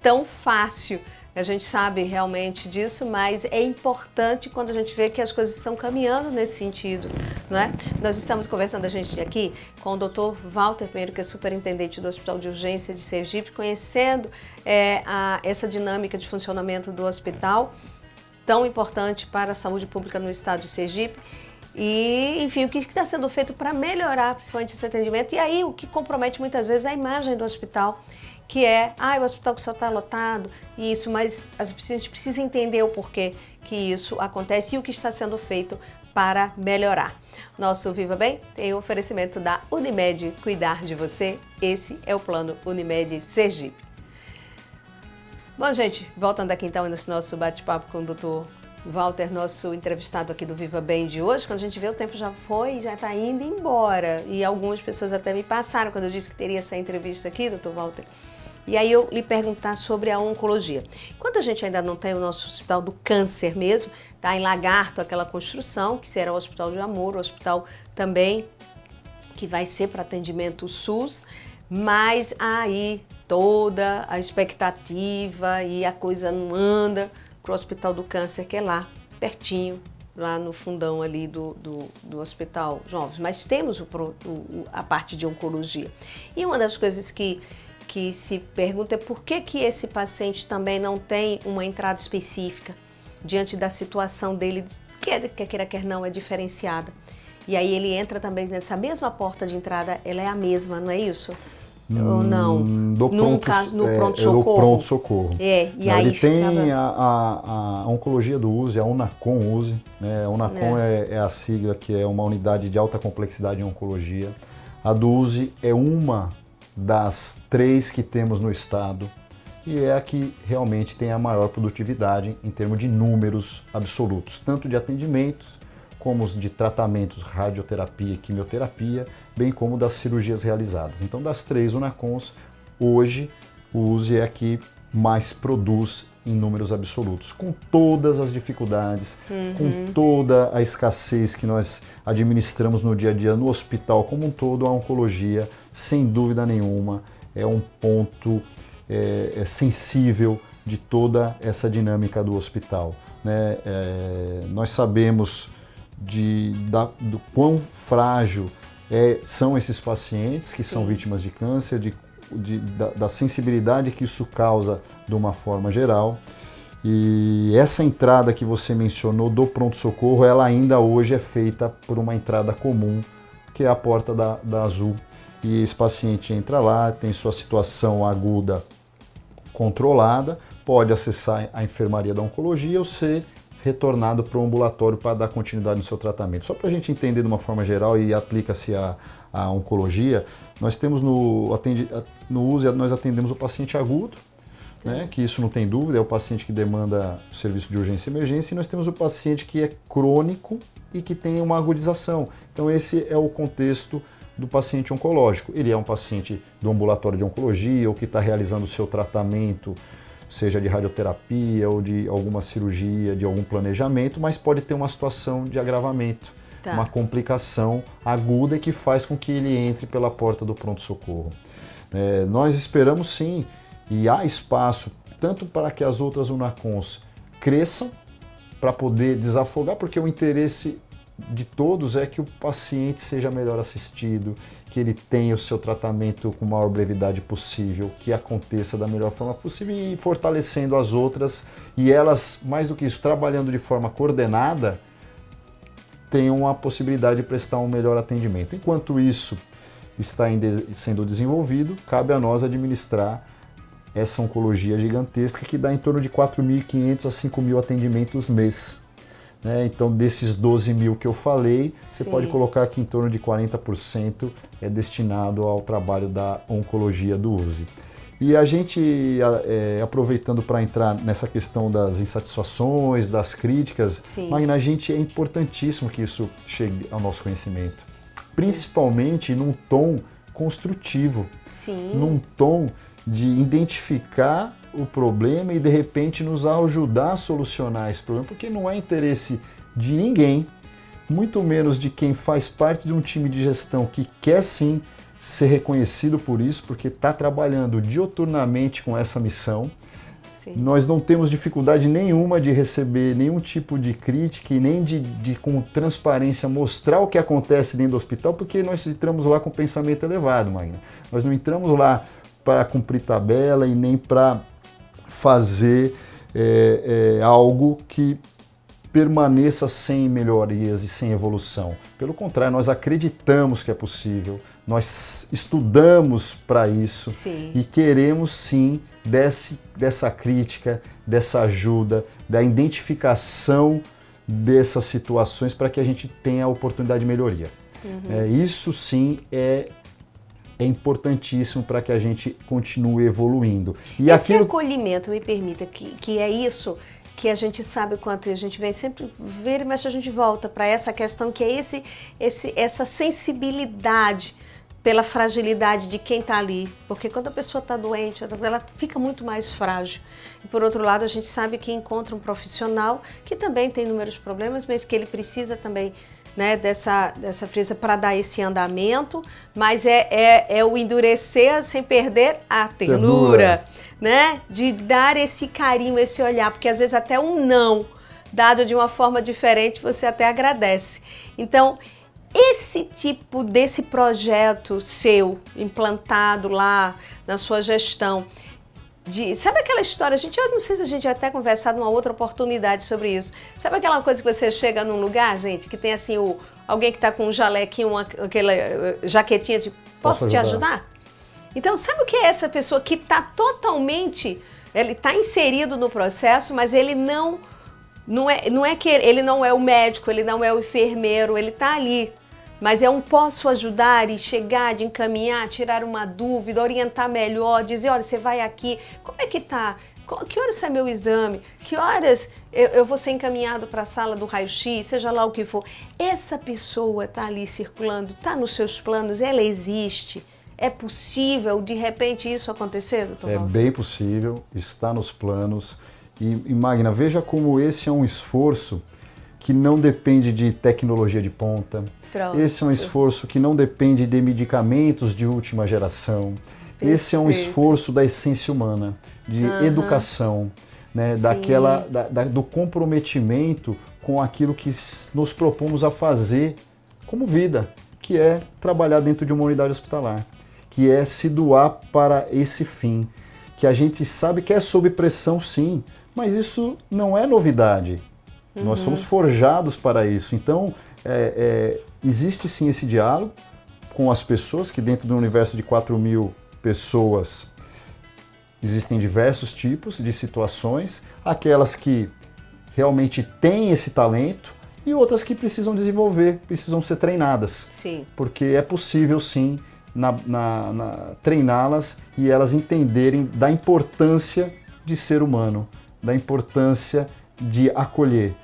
tão fácil A gente sabe realmente disso, mas é importante quando a gente vê que as coisas estão caminhando nesse sentido, não é? Nós estamos conversando, a gente aqui, com o Dr. Walter Pinheiro, que é superintendente do Hospital de Urgência de Sergipe, conhecendo essa dinâmica de funcionamento do hospital, tão importante para a saúde pública no estado de Sergipe. E, enfim, o que está sendo feito para melhorar principalmente esse atendimento. E aí o que compromete muitas vezes é a imagem do hospital, que é, o hospital que só está lotado, isso, mas a gente precisa entender o porquê que isso acontece e o que está sendo feito para melhorar. Nosso Viva Bem tem o oferecimento da Unimed, cuidar de você. Esse é o plano Unimed Sergipe. Bom, gente, voltando aqui então nesse nosso bate-papo com o Dr. Walter, nosso entrevistado aqui do Viva Bem de hoje. Quando a gente vê, o tempo já foi, já está indo embora. E algumas pessoas até me passaram quando eu disse que teria essa entrevista aqui, Dr. Walter. E aí eu lhe perguntar sobre a oncologia. Enquanto a gente ainda não tem o nosso hospital do câncer mesmo, está em Lagarto aquela construção, que será o Hospital de Amor, o hospital também que vai ser para atendimento SUS, mas aí toda a expectativa e a coisa não anda para o Hospital do Câncer, que é lá, pertinho, lá no fundão ali do Hospital Jovens. Mas temos a parte de oncologia. E uma das coisas que se pergunta é por que esse paciente também não tem uma entrada específica diante da situação dele, que queira quer não, é diferenciada. E aí ele entra também nessa mesma porta de entrada, ela é a mesma, não é isso? Ou não? No pronto-socorro. Pronto-socorro. E aí ele tem a oncologia do USE, a UNACOM USE. Né? A UNACOM é a sigla que é uma unidade de alta complexidade em oncologia. A do USE é uma das 3 que temos no estado e é a que realmente tem a maior produtividade em termos de números absolutos, tanto de atendimentos como de tratamentos, radioterapia e quimioterapia, bem como das cirurgias realizadas. Então, das 3 UNACOMs, hoje o USE é a que mais produz em números absolutos, com todas as dificuldades, com toda a escassez que nós administramos no dia a dia no hospital como um todo. A oncologia, sem dúvida nenhuma, é um ponto sensível de toda essa dinâmica do hospital. Né? Nós sabemos do quão frágil são esses pacientes que são vítimas de câncer, da sensibilidade que isso causa de uma forma geral. E essa entrada que você mencionou do pronto-socorro, ela ainda hoje é feita por uma entrada comum, que é a porta da Azul. E esse paciente entra lá, tem sua situação aguda controlada, pode acessar a enfermaria da oncologia ou ser retornado para o ambulatório para dar continuidade no seu tratamento. Só para a gente entender de uma forma geral e aplica-se a oncologia, nós temos no USE, nós atendemos o paciente agudo, né, que isso não tem dúvida, é o paciente que demanda o serviço de urgência e emergência, e nós temos o paciente que é crônico e que tem uma agudização. Então esse é o contexto do paciente oncológico. Ele é um paciente do ambulatório de oncologia ou que está realizando o seu tratamento, seja de radioterapia ou de alguma cirurgia, de algum planejamento, mas pode ter uma situação de agravamento, uma complicação aguda que faz com que ele entre pela porta do pronto-socorro. Nós esperamos sim, e há espaço tanto para que as outras UNACOMs cresçam, para poder desafogar, porque o interesse de todos é que o paciente seja melhor assistido, que ele tenha o seu tratamento com a maior brevidade possível, que aconteça da melhor forma possível e fortalecendo as outras, e elas, mais do que isso, trabalhando de forma coordenada, tenham a possibilidade de prestar um melhor atendimento. Enquanto isso está sendo desenvolvido, cabe a nós administrar essa oncologia gigantesca que dá em torno de 4.500 a 5.000 atendimentos mês. Então, desses 12 mil que eu falei, você pode colocar que em torno de 40% é destinado ao trabalho da oncologia do USE. E a gente, aproveitando para entrar nessa questão das insatisfações, das críticas, Magna, a gente é importantíssimo que isso chegue ao nosso conhecimento, principalmente num tom construtivo, num tom de identificar o problema e de repente nos ajudar a solucionar esse problema, porque não é interesse de ninguém, muito menos de quem faz parte de um time de gestão que quer sim ser reconhecido por isso, porque está trabalhando dioturnamente com essa missão, Nós não temos dificuldade nenhuma de receber nenhum tipo de crítica e nem de com transparência mostrar o que acontece dentro do hospital, porque nós entramos lá com pensamento elevado, Magna. Nós não entramos lá para cumprir tabela e nem para fazer algo que permaneça sem melhorias e sem evolução. Pelo contrário, nós acreditamos que é possível, nós estudamos para isso. Sim. E queremos sim dessa crítica, dessa ajuda, da identificação dessas situações para que a gente tenha a oportunidade de melhoria. Isso sim é importantíssimo para que a gente continue evoluindo. E esse acolhimento, me permita, que é isso que a gente sabe o quanto, e a gente vem sempre ver, mas a gente volta para essa questão que é essa sensibilidade pela fragilidade de quem está ali, porque quando a pessoa está doente, ela fica muito mais frágil. E por outro lado, a gente sabe que encontra um profissional que também tem inúmeros problemas, mas que ele precisa também, né, dessa frieza para dar esse andamento, mas é o endurecer sem perder a ternura, né, de dar esse carinho, esse olhar, porque às vezes até um não, dado de uma forma diferente, você até agradece. Então, esse tipo desse projeto seu, implantado lá na sua gestão, sabe aquela história, eu não sei se a gente já até conversado numa outra oportunidade sobre isso, sabe aquela coisa que você chega num lugar, gente, que tem assim, alguém que está com um jalequinho, aquela jaquetinha de, posso te ajudar? Então, sabe o que é essa pessoa que está totalmente, ele está inserido no processo, mas ele não é que ele não é o médico, ele não é o enfermeiro, ele está ali. Mas é um posso ajudar e chegar, de encaminhar, tirar uma dúvida, orientar melhor, dizer, olha, você vai aqui, como é que tá? Que horas é meu exame? Que horas eu vou ser encaminhado para a sala do raio-x, seja lá o que for. Essa pessoa está ali circulando, está nos seus planos, ela existe. É possível, de repente, isso acontecer, doutor Walter? É bem possível, está nos planos. E Magna, veja como esse é um esforço que não depende de tecnologia de ponta. Pronto. Esse é um esforço que não depende de medicamentos de última geração. Perfeito. Esse é um esforço da essência humana, de educação, né, do comprometimento com aquilo que nos propomos a fazer como vida, que é trabalhar dentro de uma unidade hospitalar, que é se doar para esse fim, que a gente sabe que é sob pressão sim, mas isso não é novidade. Nós somos forjados para isso. Então, existe sim esse diálogo com as pessoas, que dentro do universo de 4.000 pessoas existem diversos tipos de situações, aquelas que realmente têm esse talento e outras que precisam desenvolver, precisam ser treinadas. Sim. Porque é possível sim treiná-las e elas entenderem da importância de ser humano, da importância de acolher.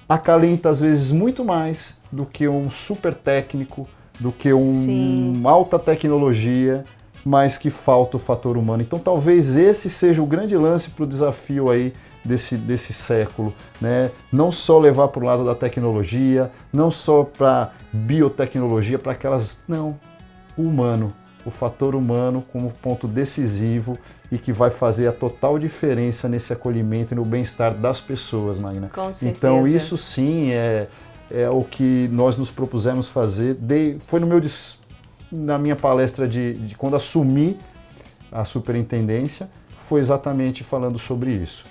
Acalenta às vezes muito mais do que um super técnico, do que uma alta tecnologia, mas que falta o fator humano. Então talvez esse seja o grande lance para o desafio aí desse século, né? Não só levar para o lado da tecnologia, não só para biotecnologia, para aquelas... Não, o humano, o fator humano como ponto decisivo e que vai fazer a total diferença nesse acolhimento e no bem-estar das pessoas, Magna. Com certeza. Então isso sim é o que nós nos propusemos fazer. Foi na minha palestra de quando assumi a superintendência, foi exatamente falando sobre isso.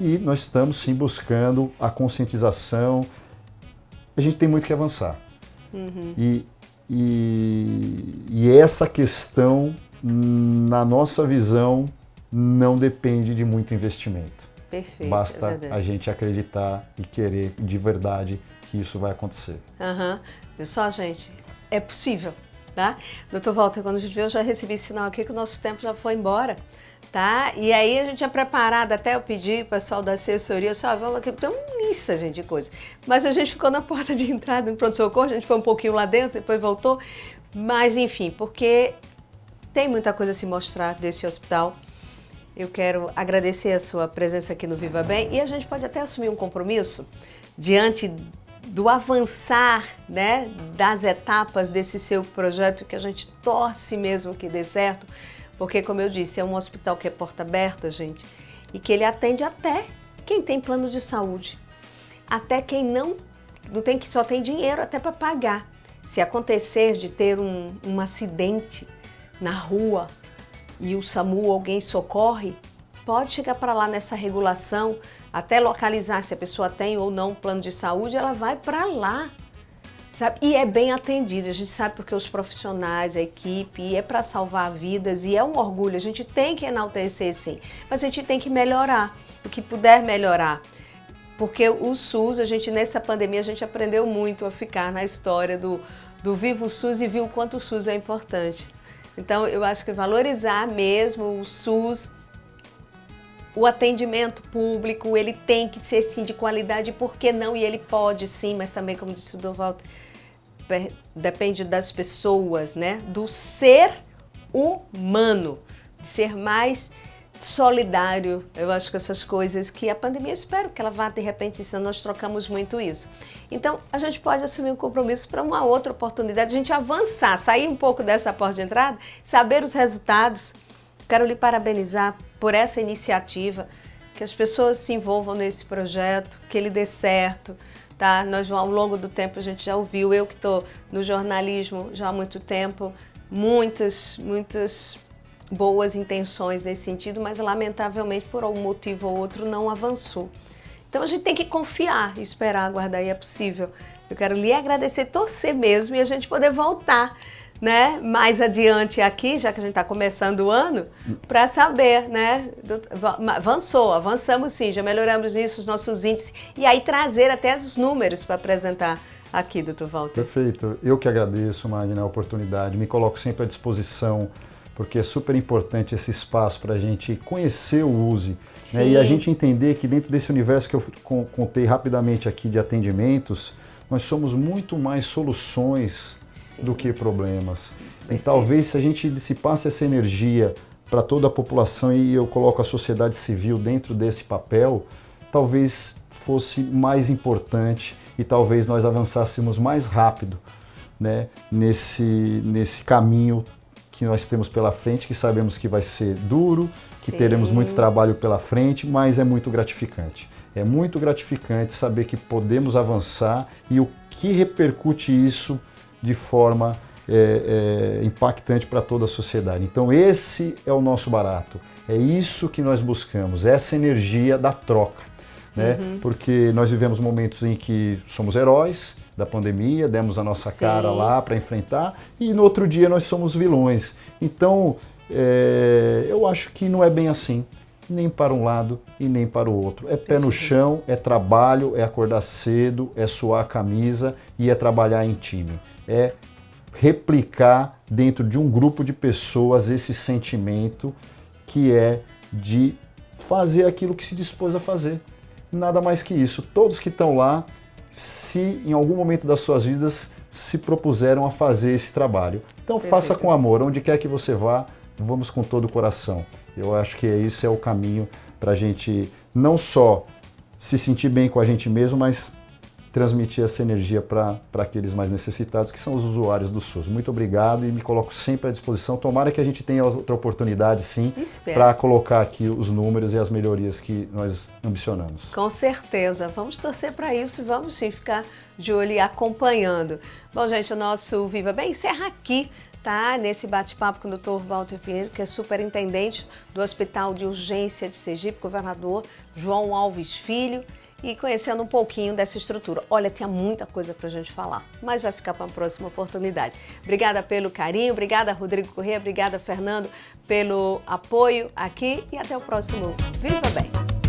E nós estamos sim buscando a conscientização. A gente tem muito que avançar. E essa questão, na nossa visão, não depende de muito investimento. Perfeito. Basta a gente acreditar e querer de verdade que isso vai acontecer. Viu só, gente? É possível, tá? Doutor Walter, quando a gente viu, eu já recebi sinal aqui que o nosso tempo já foi embora, tá? E aí a gente tinha preparado, até eu pedi pro pessoal da assessoria, só vamos aqui, tem uma lista, gente, de coisas. Mas a gente ficou na porta de entrada no pronto-socorro, a gente foi um pouquinho lá dentro, depois voltou. Mas enfim, porque tem muita coisa a se mostrar desse hospital. Eu quero agradecer a sua presença aqui no Viva Bem e a gente pode até assumir um compromisso diante do avançar, né, das etapas desse seu projeto, que a gente torce mesmo que dê certo, porque, como eu disse, é um hospital que é porta aberta, gente, e que ele atende até quem tem plano de saúde, até quem não tem, que só tem dinheiro até para pagar. Se acontecer de ter um acidente na rua e o SAMU, alguém socorre, pode chegar para lá nessa regulação, até localizar se a pessoa tem ou não plano de saúde, ela vai para lá, sabe? E é bem atendido, a gente sabe porque os profissionais, a equipe, e é para salvar vidas, e é um orgulho, a gente tem que enaltecer sim, mas a gente tem que melhorar, o que puder melhorar. Porque o SUS, nessa pandemia, a gente aprendeu muito a ficar na história do Viva o SUS e viu o quanto o SUS é importante. Então, eu acho que valorizar mesmo o SUS, o atendimento público, ele tem que ser sim de qualidade, por que não? E ele pode sim, mas também, como disse o Durval, depende das pessoas, né? Do ser humano, de ser mais solidário. Eu acho que essas coisas que a pandemia, espero que ela vá de repente, nós trocamos muito isso. Então, a gente pode assumir um compromisso para uma outra oportunidade, a gente avançar, sair um pouco dessa porta de entrada, saber os resultados. Quero lhe parabenizar por essa iniciativa, que as pessoas se envolvam nesse projeto, que ele dê certo, tá? Nós, ao longo do tempo, a gente já ouviu, eu que estou no jornalismo já há muito tempo, muitas boas intenções nesse sentido, mas lamentavelmente por algum motivo ou outro não avançou. Então a gente tem que confiar e esperar, aguardar, e é possível. Eu quero lhe agradecer, torcer mesmo e a gente poder voltar, né, mais adiante aqui, já que a gente está começando o ano, para saber, né, avançamos sim, já melhoramos isso, os nossos índices, e aí trazer até os números para apresentar aqui, doutor Walter. Perfeito, eu que agradeço, Magna, a oportunidade, me coloco sempre à disposição, porque é super importante esse espaço para a gente conhecer o USE, né? E a gente entender que dentro desse universo que eu contei rapidamente aqui de atendimentos, nós somos muito mais soluções do que problemas. E talvez se a gente dissipasse essa energia para toda a população, e eu coloco a sociedade civil dentro desse papel, talvez fosse mais importante e talvez nós avançássemos mais rápido, né, nesse caminho que nós temos pela frente, que sabemos que vai ser duro, que teremos muito trabalho pela frente, mas é muito gratificante. É muito gratificante saber que podemos avançar e o que repercute isso de forma impactante para toda a sociedade. Então esse é o nosso barato, é isso que nós buscamos, essa energia da troca, né? Porque nós vivemos momentos em que somos heróis da pandemia, demos a nossa cara lá para enfrentar, e no outro dia nós somos vilões. Então eu acho que não é bem assim, nem para um lado e nem para o outro. É pé no chão, é trabalho, é acordar cedo, é suar a camisa e é trabalhar em time. É replicar dentro de um grupo de pessoas esse sentimento que é de fazer aquilo que se dispôs a fazer. Nada mais que isso. Todos que estão lá, se em algum momento das suas vidas se propuseram a fazer esse trabalho. Então faça com amor, onde quer que você vá, vamos com todo o coração. Eu acho que isso é o caminho para a gente não só se sentir bem com a gente mesmo, mas transmitir essa energia para aqueles mais necessitados, que são os usuários do SUS. Muito obrigado e me coloco sempre à disposição. Tomara que a gente tenha outra oportunidade, sim, para colocar aqui os números e as melhorias que nós ambicionamos. Com certeza. Vamos torcer para isso e vamos sim ficar de olho e acompanhando. Bom, gente, o nosso Viva Bem encerra aqui, tá? Nesse bate-papo com o Dr. Walter Pinheiro, que é superintendente do Hospital de Urgência de Sergipe, governador João Alves Filho, e conhecendo um pouquinho dessa estrutura. Olha, tinha muita coisa para a gente falar, mas vai ficar para uma próxima oportunidade. Obrigada pelo carinho, obrigada Rodrigo Corrêa, obrigada Fernando pelo apoio aqui e até o próximo Viva Bem!